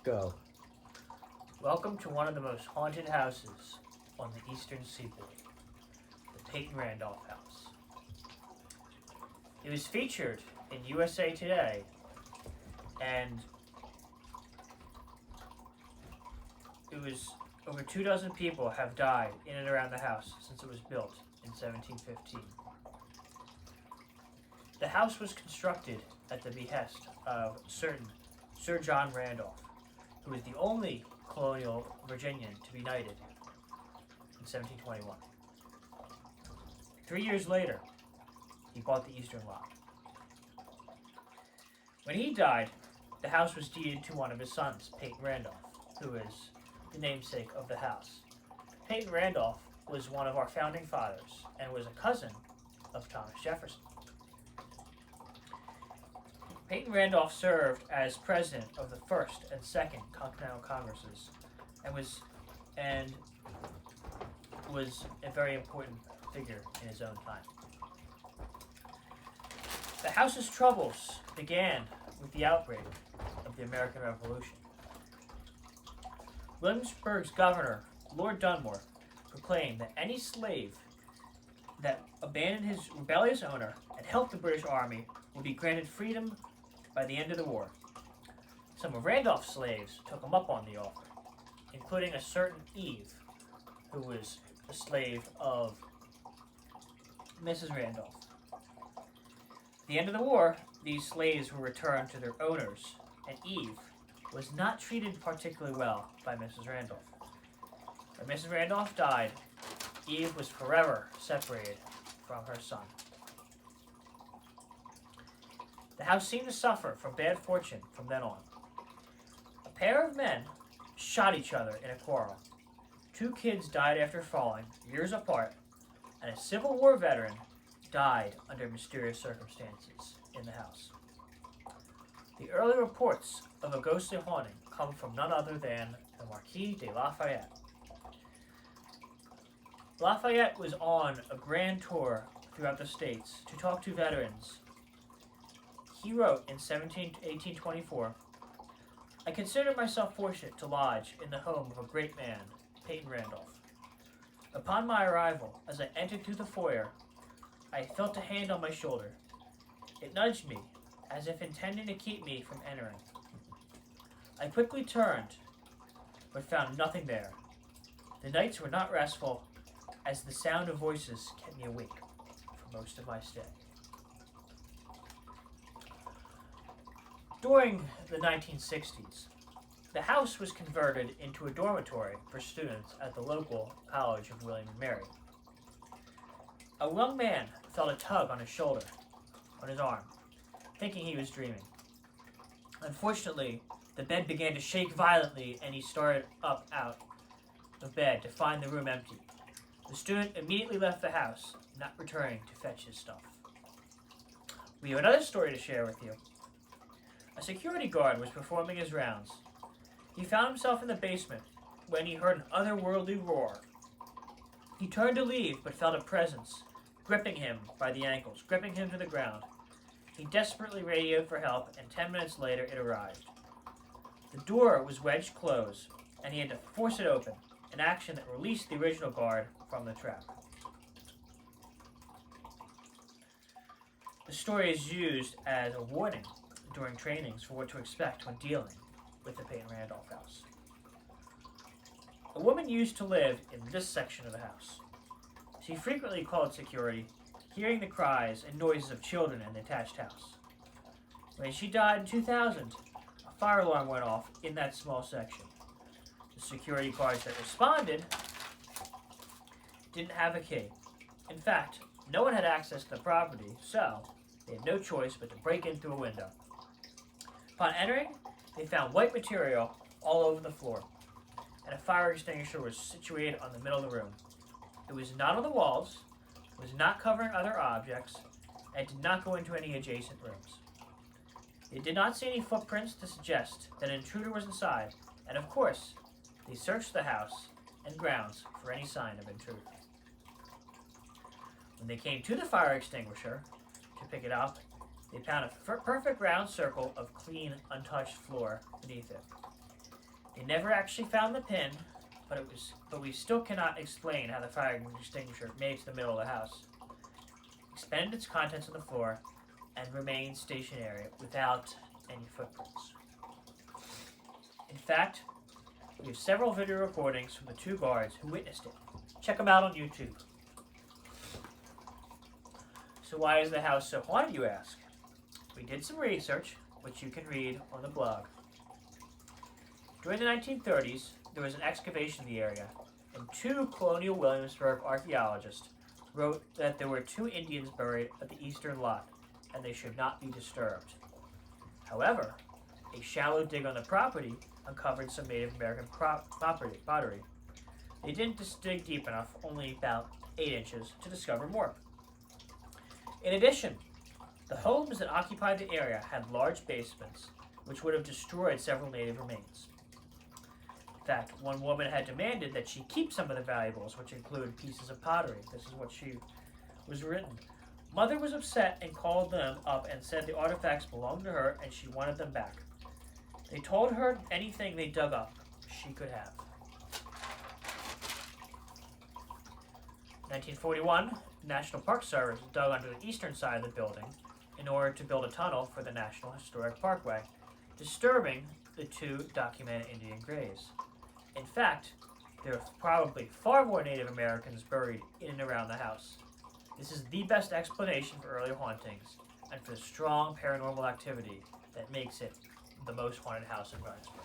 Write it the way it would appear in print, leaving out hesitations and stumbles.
Go. Welcome to one of the most haunted houses on the eastern seaboard, the Peyton Randolph house. It was featured in USA Today, and it was over 24 people have died in and around the house since it was built in 1715. The house was constructed at the behest of certain Sir John Randolph, who was the only colonial Virginian to be knighted in 1721. 3 years later, he bought the eastern lot. When he died, the house was deeded to one of his sons, Peyton Randolph, who is the namesake of the house. Peyton Randolph was one of our founding fathers and was a cousin of Thomas Jefferson. Peyton Randolph served as president of the First and Second Continental Congresses and was a very important figure in his own time. The house's troubles began with the outbreak of the American Revolution. Williamsburg's governor, Lord Dunmore, proclaimed that any slave that abandoned his rebellious owner and helped the British Army would be granted freedom by the end of the war. Some of Randolph's slaves took him up on the offer, including a certain Eve, who was a slave of Mrs. Randolph. At the end of the war, these slaves were returned to their owners, and Eve was not treated particularly well by Mrs. Randolph. When Mrs. Randolph died, Eve was forever separated from her son. The house seemed to suffer from bad fortune from then on. A pair of men shot each other in a quarrel. 2 kids died after falling, years apart, and a Civil War veteran died under mysterious circumstances in the house. The early reports of a ghostly haunting come from none other than the Marquis de Lafayette. Lafayette was on a grand tour throughout the states to talk to veterans. He wrote in 1824, "I consider myself fortunate to lodge in the home of a great man, Peyton Randolph. Upon my arrival, as I entered through the foyer, I felt a hand on my shoulder. It nudged me, as if intending to keep me from entering. I quickly turned, but found nothing there. The nights were not restful, as the sound of voices kept me awake for most of my stay." During the 1960s, the house was converted into a dormitory for students at the local College of William and Mary. A young man felt a tug on his shoulder, on his arm, thinking he was dreaming. Unfortunately, the bed began to shake violently and he started up out of bed to find the room empty. The student immediately left the house, not returning to fetch his stuff. We have another story to share with you. A security guard was performing his rounds. He found himself in the basement when he heard an otherworldly roar. He turned to leave, but felt a presence gripping him by the ankles, gripping him to the ground. He desperately radioed for help, and 10 minutes later it arrived. The door was wedged closed, and he had to force it open, an action that released the original guard from the trap. The story is used as a warning during trainings for what to expect when dealing with the Peyton Randolph house. A woman used to live in this section of the house. She frequently called security, hearing the cries and noises of children in the attached house. When she died in 2000, a fire alarm went off in that small section. The security guards that responded didn't have a key. In fact, no one had access to the property, so they had no choice but to break in through a window. Upon entering, they found white material all over the floor, and a fire extinguisher was situated on the middle of the room. It was not on the walls, was not covering other objects, and did not go into any adjacent rooms. They did not see any footprints to suggest that an intruder was inside, and of course, they searched the house and grounds for any sign of intruder. When they came to the fire extinguisher to pick it up, they found a perfect round circle of clean, untouched floor beneath it. They never actually found the pin, but we still cannot explain how the fire extinguisher made it to the middle of the house, expended its contents on the floor, and remained stationary without any footprints. In fact, we have several video recordings from the two guards who witnessed it. Check them out on YouTube. So why is the house so haunted, you ask? We did some research, which you can read on the blog. During the 1930s, there was an excavation in the area, and two colonial Williamsburg archaeologists wrote that there were 2 Indians buried at the eastern lot, and they should not be disturbed. However, a shallow dig on the property uncovered some Native American pottery. They didn't dig deep enough, only about 8 inches, to discover more. In addition, the homes that occupied the area had large basements, which would have destroyed several native remains. In fact, one woman had demanded that she keep some of the valuables, which included pieces of pottery. This is what she was written. Mother was upset and called them up and said the artifacts belonged to her and she wanted them back. They told her anything they dug up, she could have. 1941, the National Park Service dug under the eastern side of the building in order to build a tunnel for the National Historic Parkway, disturbing the 2 documented Indian graves. In fact, there are probably far more Native Americans buried in and around the house. This is the best explanation for early hauntings and for the strong paranormal activity that makes it the most haunted house in Randolph.